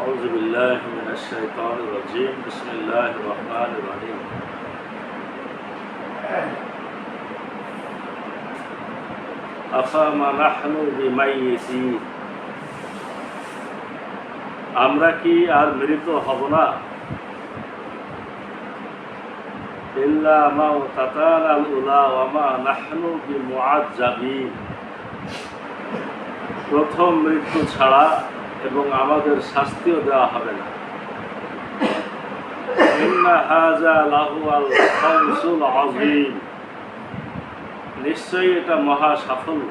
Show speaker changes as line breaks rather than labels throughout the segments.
أعوذ بالله من الشيطان الرجيم بسم الله الرحمن الرحيم أفما نحن بميتين আমরা কি আর মৃত হব না? ইল্লা মাউতাতানাল উলা ওয়া মা নাহনু বিমুআজ্জাবিন, প্রথম মৃত্যু ছাড়া এবং আমাদের শাস্তিও দেওয়া হবে না। ইন্না হাযা লাহুয়াল ফাওজুল আযীম, নিশ্চয়ই এটা মহা সাফল্য।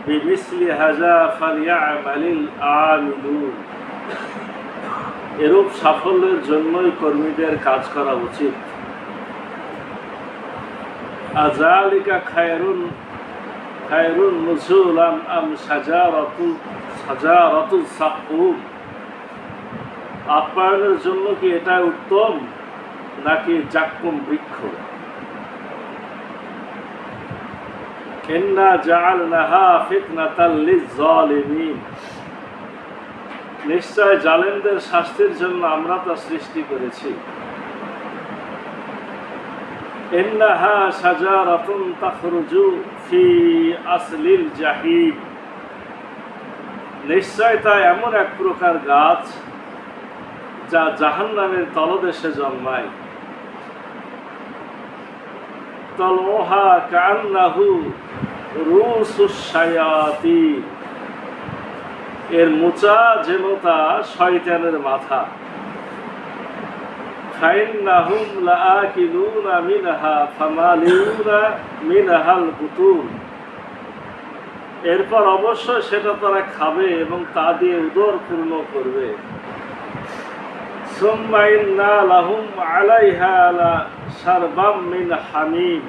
বিমিসলি হাযা ফালইআমালিল আমিলুন, এরূপ সাফল্যের জন্যই কর্মীদের কাজ করা উচিত। আযালিকা খায়রুন নুজুলান আম শাজারাতুস সাকুম, আপ্যায়নের জন্য কি এটা উত্তম নাকি জাক্কুম বৃক্ষ? ইন্না জাআলনাহা ফিতনাতাল লিয-যালিমিন, নিশ্চয় জালেমদের শাস্তির জন্য আমরা তা সৃষ্টি করেছি। ইন্নাহা শাজারাতুন তাখরুজু ফি আসলিল জাহিম, নিশ্চয় তা এমন এক প্রকার গাছ যা জাহান্নামের তলদেশে জন্মায়। তালউহা কান্নাহু রুসুশ শায়াতিন, এর মোচা যেন তা শয়তানের মাথা। ফাইন্নাহুম লাআকিলুনা মিনহা ফামালিউনা মিনহাল বুতুন, এরপর অবশ্যই সেটা তারা খাবে এবং তা দিয়ে উদর পূর্ণ করবে। সুম্মা ইন্না লাহুম আলাইহা লাশারবাম মিন হামিম,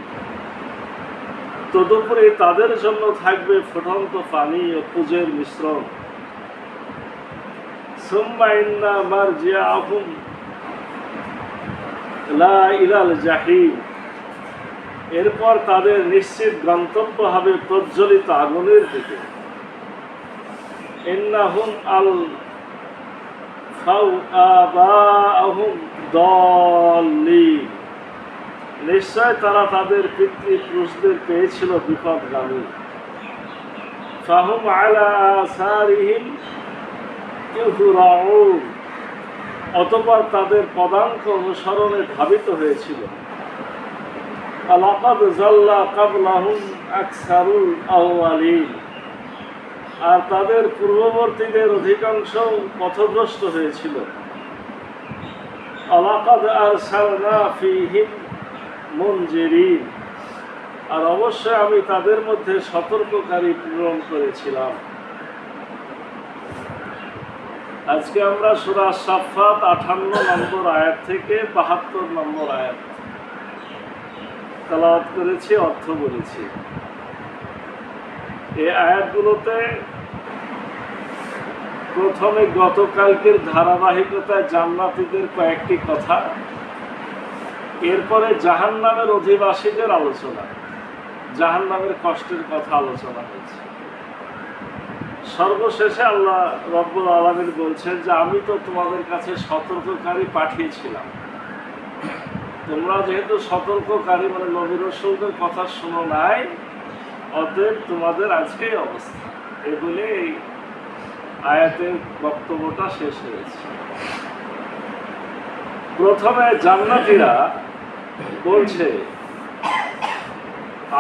তদুপরি তাদের জন্য থাকবে ফুটন্ত পানি ও পুজের মিশ্রণ। সুম্মা ইন্না মারজিআহুম লা ইলাল জাহিম, এরপর তাদের নিশ্চিত গন্তব্য হবে প্রজ্বলিত আগুনের দিকে। ইন্নাহুম আল ফাউ আবাহুম দাল্লিন, নিশ্চয় তারা তাদের পিতৃপুরুষদের পেয়েছিল বিপদগামী। ফাহুম আলা আসারিহিম ইউহরাউন, অতঃপর তাদের পদাঙ্ক অনুসরণে ধাবিত হয়েছিল। লাকাদ যাল্লা ক্বাবলাহুম আকসারুল আউয়ালিন, আর তাদের পূর্ববর্তীদের অধিকাংশ পথভ্রষ্ট হয়েছিল। লাকাদ আরসালনা ফীহিম মুনজিরিন, আর অবশ্যই আমি তাদের মধ্যে সতর্ককারী প্রেরণ করেছিলাম। আজকে আমরা সূরা সাফফাত 58 নম্বর আয়াত থেকে 72 নম্বর আয়াত তেলাওয়াত করেছি, অর্থ বলেছি। এই আয়াতগুলোতে প্রথমে গতকালকের ধারাবাহিকতায় জান্নাতীদের কয়েকটি কথা, এরপরে জাহান্নামের অধিবাসীদের আলোচনা, জাহান্নামের কষ্টের কথা আলোচনা হয়েছে। সর্বশেষে আল্লাহ রব্বুল আলামিন বলছেন যে আমি তো তোমাদের কাছে সতর্ককারী পাঠিয়েছিলাম, তোমরা যেহেতু সতর্ককারী মানে নবী রাসূলদের কথা শোনো নাই, অতএব তোমাদের আজকে এই অবস্থা। এই বলে এই আয়াতের বক্তব্যটা শেষ হয়েছে। প্রথমে জান্নাতীরা বলছে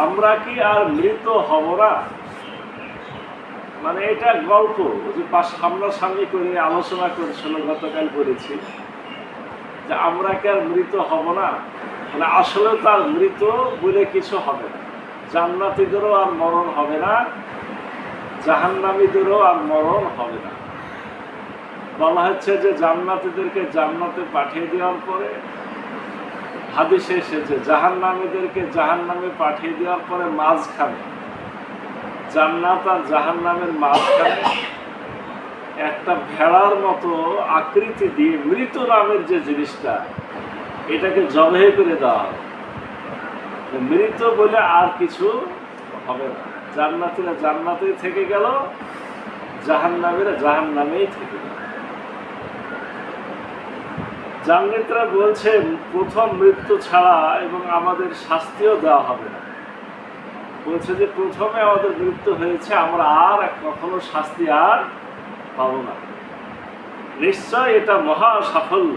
আমরা কি আর মৃত হব না? মানে এটা গল্প যে সামনাসামনি করে আলোচনা করেছিল, গতকাল করেছি যে আমরা কি আর মৃত হব না, মানে আসলে তার মৃত বলে কিছু হবে না। জান্নাতীদেরও আর মরণ হবে না, জাহান্নামীদেরও আর মরণ হবে না। বলা হচ্ছে যে জান্নাতীদেরকে জান্নাতে পাঠিয়ে দেওয়ার পরে, হাদিসে এসেছে জাহান্নামীদেরকে জাহান্নামে পাঠিয়ে দেওয়ার পরে মাঝখানে, জান্নাত আর জাহান্নামের মাঝখানে একটা ভেড়ার মতো আকৃতি দিয়ে মৃত নামের যে জিনিসটা, এটাকে জবাই করে দেওয়া হবে। মৃত বলে আর কিছু হবে না। জান্নাতীরা জান্নাতে থেকে গেল, জাহান্নামীরা জাহান্নামেই থেকে যাবে। জান্নাতীরা বলছেন প্রথম মৃত্যু ছাড়া এবং আমাদের শাস্তিও দেওয়া হবে না। বলছে যে প্রথমে আমাদের মৃত্যু হয়েছে, আমরা আর কখনো শাস্তি আর পাবো না। নিশ্চয় এটা মহা সাফল্য।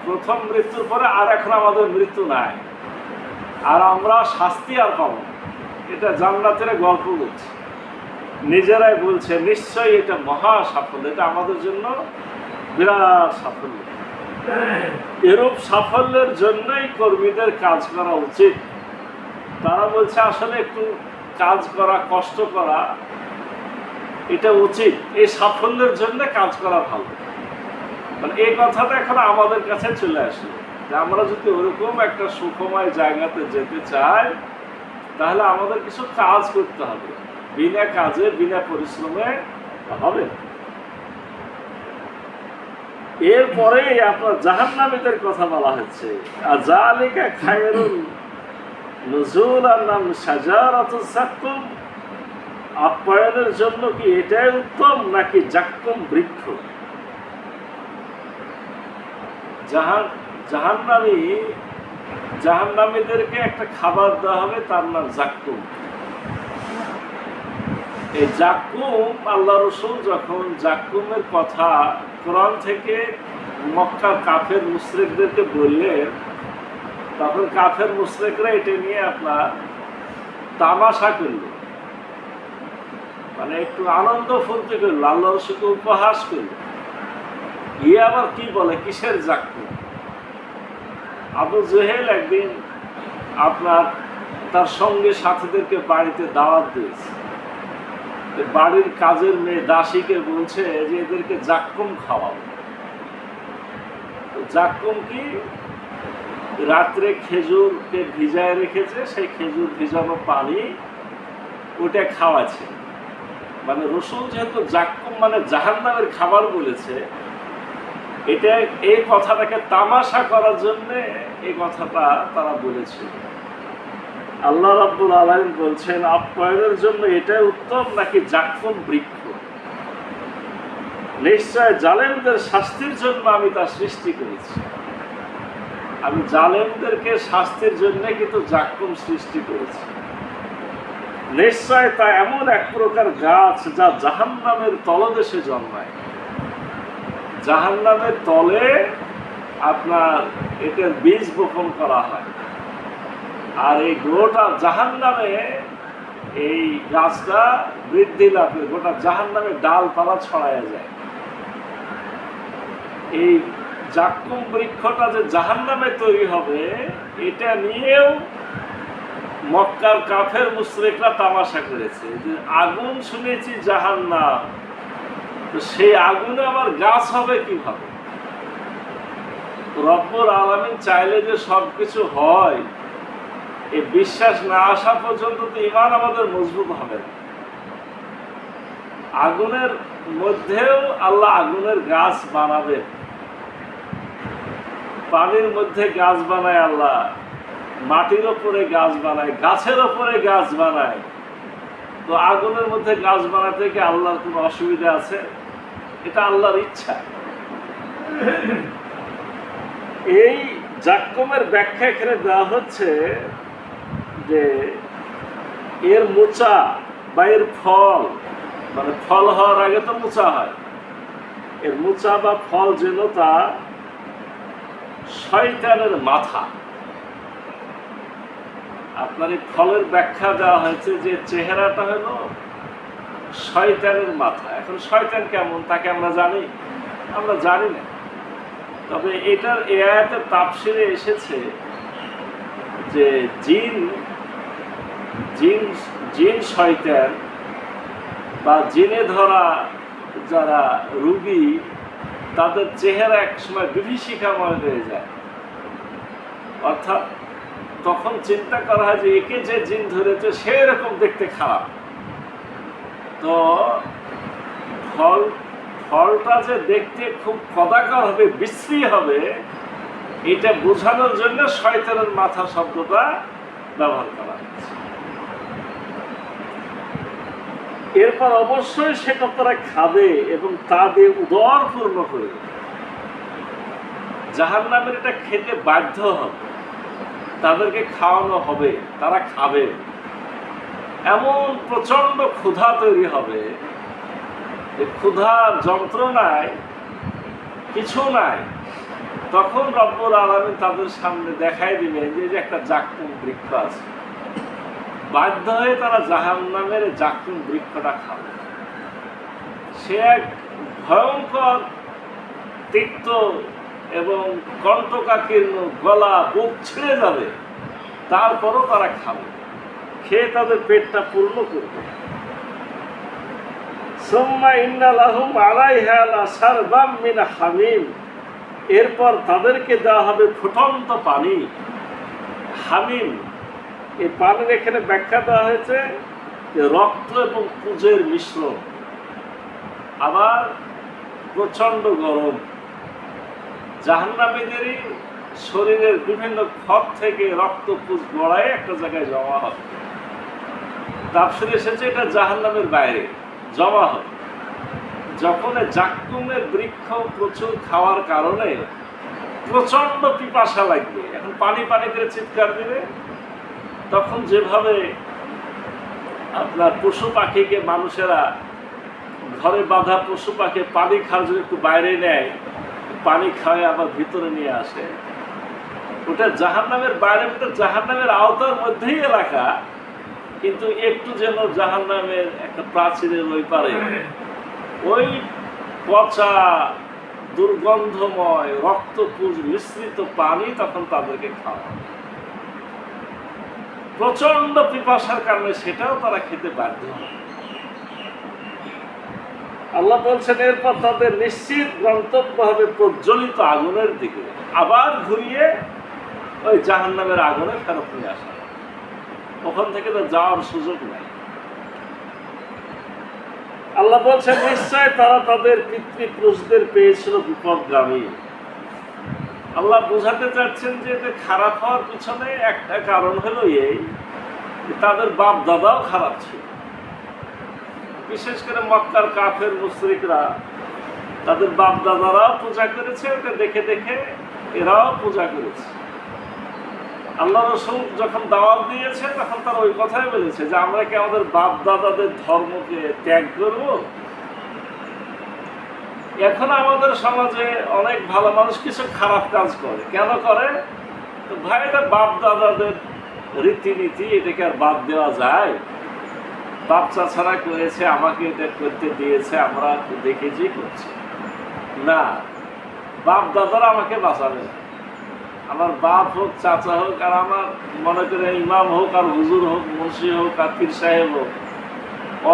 প্রথম মৃত্যুর পরে আর এখন আমাদের মৃত্যু নাই, আর আমরা শাস্তি আর পাবো না। এটা জান্নাতের গল্প বলছে, নিজেরাই বলছে নিশ্চয়ই এটা মহা সাফল্য, এটা আমাদের জন্য বিরাট সাফল্য। এরূপ সাফল্যের জন্যই কর্মীদের কাজ করা উচিত। তারা বলছে আসলে একটু কাজ করা, কষ্ট করা এটা উচিত, এই সাফল্যের জন্য কাজ করা ভালো। মানে এই কথাটা এখন আমাদের কাছে চলে আসলো যে আমরা যদি ওরকম একটা সুখময় জায়গাতে যেতে চাই, তাহলে আমাদের কিছু কাজ করতে হবে। বিনা কাজে বিনা পরিশ্রমে হবে। এরপরে আপনার জাহান্নামীদের কথা বলা হচ্ছে, আযালিকা খায়রুন নুজুলান আম শাজারাতুজ যাক্কুম, আপ্যায়নের জন্য কি এটাই উত্তম নাকি যাক্কুম বৃক্ষ? জাহান্নামীদেরকে একটা খাবার দেওয়া হবে, তার নাম যাক্কুম। এই যাক্কুম, আল্লাহ রাসূল যখন যাক্কুমের কথা কোরআন থেকে মক্কার কাফের মুশরিকদেরকে বললেন, তখন কাফের মুশরিকরা এটা নিয়ে আপনার তামাশা করল, মানে একটু আনন্দ ফুর্তি করলো, আল্লাহ রাসূলকে উপহাস করল। আবার কি বলে, কিসের যাক্কুম? আবু জেহেল একদিন আপনার তার সঙ্গে সাথীদেরকে বাড়িতে দাওয়াত দিয়েছে। বাড়ির কাজের মেয়ে দাসীকে বলছে যে এদেরকে যাক্কুম খাওয়াবো। যাক্কুম কি? রাত্রে খেজুরকে ভিজায় রেখেছে, সেই খেজুর ভিজানো পানি ওটা খাওয়াছে। মানে রাসূল যেহেতু যাক্কুম মানে জাহান্নামের খাবার বলেছে, এটা এই কথাটাকে তামাশা করার জন্য এই কথাটা তারা বলেছে। আল্লাহ রাব্বুল আলামিন বলছেন আপ্যায়নের জন্য এটাই উত্তম নাকি যাক্কুম বৃক্ষ? নিশ্চয় জালেমদের শাস্তির জন্য আমি তা সৃষ্টি করেছি। আমি জালেমদেরকে শাস্তির জন্য কিন্তু যাক্কুম সৃষ্টি করেছি। নিশ্চয় তা এমন এক প্রকার গাছ যা জাহান্নামের তলদেশে জন্মায়। জাহান্নামের তলে আপনার এটার বীজ বপন করা হয়, আর এই গোটা জাহান্নামে এই গাছটা বৃদ্ধি লাভের, গোটা জাহান্নামে ডালপালা ছড়ায় যায়। এই যাক্কুম বৃক্ষটা যে জাহান্নামে তৈরি হবে, এটা নিয়েও মক্কার কাফের মুশরিকরা তামাশা করেছে যে আগুন শুনেছি জাহান্নাম, তো সেই আগুনে আবার গাছ হবে কিভাবে? রব্বুল আলামিন চাইলে যে সবকিছু হয়, এই বিশ্বাস না আসা পর্যন্ত তো ঈমান আমাদের মজবুত হবে না। আগুনের মধ্যেও আল্লাহ আগুনের গাছ বানাবেন, পানির মধ্যে গাছ বানায় আল্লাহ, মাটির ওপরে গাছ বানায়, গাছের ওপরে গাছ বানায়। তো আগুনের মধ্যে গাছ বানাতে কি আল্লাহর কোনো অসুবিধা আছে? এটা আল্লাহর ইচ্ছা। এই যাক্কুমের ব্যাখ্যা এখানে দেওয়া হচ্ছে যে এর মোচা বা এর ফল, মানে ফল হওয়ার আগে তো মোচা হয়, এর মোচা বা ফল যেন তা শয়তানের মাথা। আপনার এই ফলের ব্যাখ্যা দেওয়া হয়েছে যে চেহারাটা হলো শয়তানের মাথা। এখন শয়তান কেমন তাকে আমরা জানি? আমরা জানি না। তবে এটার এই আয়াতের তাফসিরে এসেছে যে জিন শয়তান বা জিনে ধরা যারা রোগী, তাদের চেহারা এক সময় বিভীষিকাময় হয়ে যায়। অর্থাৎ তখন চিন্তা করা হয় যে একে যে জিন ধরেছে সে এরকম দেখতে খারাপ। তো ফলটা যে দেখতে খুব কদাকর হবে, বিশ্রী হবে, এটা বোঝানোর জন্য শয়তানের মাথা শব্দটা ব্যবহার করা হয়েছে। এরপর অবশ্যই সেটা তারা খাবে এবং তা দিয়ে উদর পূর্ণ করবে। জাহান্নামের এটা খেতে বাধ্য হবে, তাদেরকে খাওয়ানো হবে, তারা খাবে। এমন প্রচন্ড ক্ষুধা তৈরি হবে, ক্ষুধার যন্ত্রণায় কিছু নাই। তখন রব্বুল আলামিন তাদের সামনে দেখাই দিলেন যে একটা জাক্কুম বৃক্ষ আছে। বাধ্য হয়ে তারা জাহান্নামের জাক্কুম বৃক্ষটা খাবে। সে এক ভয়ঙ্কর তিক্ত এবং কণ্টকাকীর্ণ, গলা বুক ছিঁড়ে যাবে, তারপরও তারা খাবে, খেয়ে তাদের পেটটা পূর্ণ করবে। সুম্মা ইন্না লাহুম আলাইহা লাশারবাম মিন হামিম, এরপর তাদেরকে দেওয়া হবে ফুটন্ত পানি, হামিম। এই পানির এখানে ব্যাখ্যা দেওয়া হয়েছে যে রক্ত এবং পুজের মিশ্রণ, আবার প্রচন্ড গরম। জাহান্নামীদেরই শরীরের বিভিন্ন ক্ষত থেকে রক্ত পুজ গড়ায় একটা জায়গায় জমা হবে। তাফসীরে এসেছে এটা জাহান্নামের বাইরে জমা হবে। যখন জাক্কুমের বৃক্ষ প্রচুর খাওয়ার কারণে প্রচন্ড পিপাসা লাগবে, এখন পানি পানি করে চিৎকার দিবে, তখন যেভাবে আপনার পশু পাখিকে মানুষেরা ঘরে বাঁধা পশু পাখি পানি খাওয়ার জন্য একটু বাইরে নেয়, পানি খাওয়ায় আবার ভিতরে নিয়ে আসে, ওটা জাহান্নামের বাইরে, ওটা জাহান্নামের আওতার মধ্যেই এলাকা, কিন্তু একটু যেন জাহান্নামের একটা প্রাচীরের ওই পারে ওই পচা দুর্গন্ধময় রক্তপুঞ্জ মিশ্রিত পানি তখন তাদেরকে খাওয়া। প্রচন্ড পিপাসার কারণে সেটাও তারা খেতে বাধ্য হয়। আল্লাহ বলছেন এরপর তাদের নিশ্চিত গন্তব্য হবে প্রজ্বলিত আগুনের দিকে, আবার ঘুরিয়ে ওই জাহান্নামের আগুনে ফেরত নিয়ে আসা, ওখান থেকে তো যাওয়ার সুযোগ নাই। আল্লাহ বলছেন নিশ্চয় তারা তাদের পিতৃপুরুষদের পেয়েছিল বিপদগামী। আল্লাহ বোঝাতে চাচ্ছেন যে এতে খারাপ হওয়ার পিছনে একটা কারণ হলো এই, তাদের বাপ দাদাও খারাপ ছিল। বিশেষ করে মক্কার কাফের মুশরিকরা তাদের বাপ দাদারাও পূজা করেছে, ওটা দেখে দেখে এরাও পূজা করেছে। আল্লাহ রাসূল যখন দাওয়াত দিয়েছে তখন তারা ওই কথাই বলেছে যে আমরা কি আমাদের বাপ দাদাদের ধর্মকে ত্যাগ করব? এখন আমাদের সমাজে অনেক ভালো মানুষ কিছু খারাপ কাজ করে, কেন করে? তো ভাই এটা বাপ দাদাদের রীতিনীতি, এটাকে আর বাদ দেওয়া যায়? বাপ চাচারা করেছে, আমাকে এটা করতে দিয়েছে, আমরা দেখেছি করছি না, বাপ দাদারা আমাকে বাঁচাবে না। আমার বাপ হোক, চাচা হোক, আর আমার মনে করে ইমাম হোক, আর হুজুর হোক, মুন্সি হোক, আর পীর সাহেব হোক,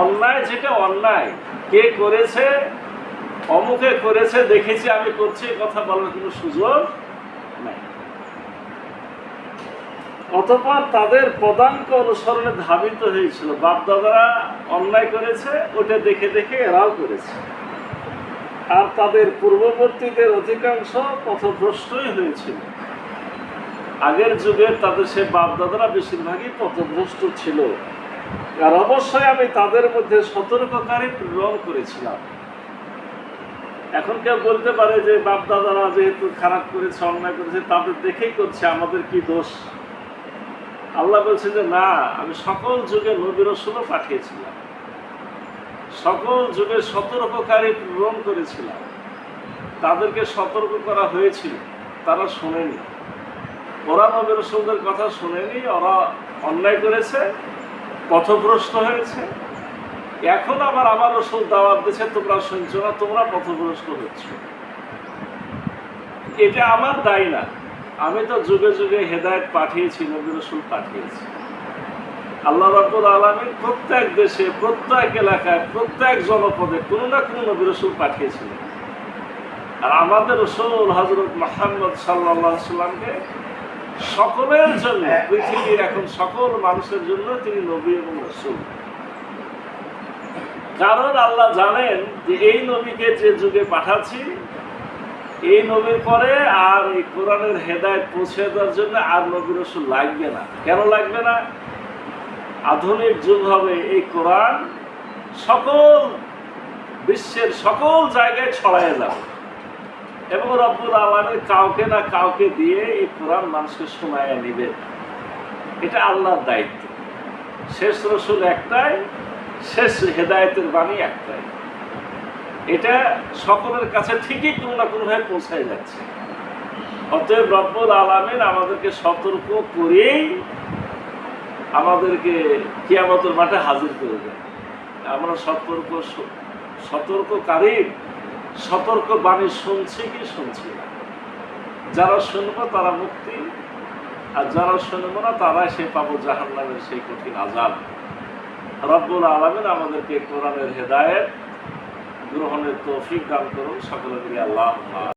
অন্যায় যেটা অন্যায় কে করেছে, অমুকে করেছে, দেখেছি আমি করছি, কথা বলার কোনো সুযোগ নাই। অতঃপর তাদের পদাঙ্ক অনুসরণে ধাবিত হয়েছিল, বাপ দাদারা অন্যায় করেছে ওটা দেখে দেখে এরাও করেছে, আর তাদের পূর্ববর্তীদের অধিকাংশ পথভ্রষ্টই হয়েছিল। আগের যুগে তাদের সে বাপ দাদারা বেশিরভাগই পথভ্রষ্ট ছিল, আর অবশ্যই আমি তাদের মধ্যে সতর্ককারী প্রেরণ করেছিলাম। এখন কেউ বলতে পারে যে বাপ দাদারা যেহেতু খারাপ করেছে, অন্যায় করেছে, তাদের দেখেই করছে, আমাদের কি দোষ? আল্লাহ বলছেন যে না, আমি সকল যুগে নবী রাসূলও পাঠিয়েছিলাম, সকল যুগে সতর্ককারী প্রেরণ করেছিলাম, তাদেরকে সতর্ক করা হয়েছিল, তারা শোনেনি। ওরা নবী রাসূলদের কথা শোনেনি, ওরা অন্যায় করেছে, পথভ্রষ্ট হয়েছে। এখন আবার আমার রাসূল দাওয়াত দিচ্ছে, তোমরা শুনছো না, তোমরা পথভ্রষ্ট হচ্ছ। এটা আমার দায় না, আমি তো যুগে যুগে হেদায়েত পাঠিয়েছি, নবী রাসূল পাঠিয়েছি। আল্লাহ রাব্বুল আলামিন প্রত্যেক দেশে, প্রত্যেক এলাকায়, প্রত্যেক জনপদে কোনো না কোনো নবী রাসূল পাঠিয়েছিলেন। আর আমাদের রাসূল হযরত মুহাম্মদ সাল্লাল্লাহু আলাইহি সাল্লামকে সকলের জন্য, পৃথিবীর এখন সকল মানুষের জন্য তিনি নবী এবং রাসূল। কারণ আল্লাহ জানেন যে এই নবীকে যে যুগে পাঠাচ্ছি, এই নবীর পরে আর এই কোরআনের হেদায়েত পৌঁছে দেওয়ার জন্য আর নবী রাসূল লাগবে না। কেন লাগবে না? আধুনিক যুগ হবে, এই কোরআন সকল বিশ্বের সকল জায়গায় ছড়ায় যাবে এবং রব্বুল আলামিন কাউকে না কাউকে দিয়ে এই কোরআন মানুষকে শোনায় নেবে। এটা আল্লাহর দায়িত্ব। শেষ রসুল একটাই, শেষ হেদায়েতের বাণী একটাই। এটা সকলের কাছে ঠিকই কোনো না কোনোভাবে পৌঁছায় যাচ্ছে। অতএব রব্বুল আলামিন আমাদেরকে সতর্ক করেই আমাদেরকে কিয়ামতের মাঠে হাজির করে দেন। আমরা সতর্ককারীর সতর্ক বাণী শুনছি কি শুনছি না। যারা শুনবো তারা মুক্তি, আর যারা শুনবো না তারা সে পাবো জাহান্নামের সেই কঠিন আযাব। রব্বুল আলামিন আমাদেরকে কোরআনের হেদায়েত গ্রহণের তৌফিক দান করুন। সকলে মিলে আল্লাহ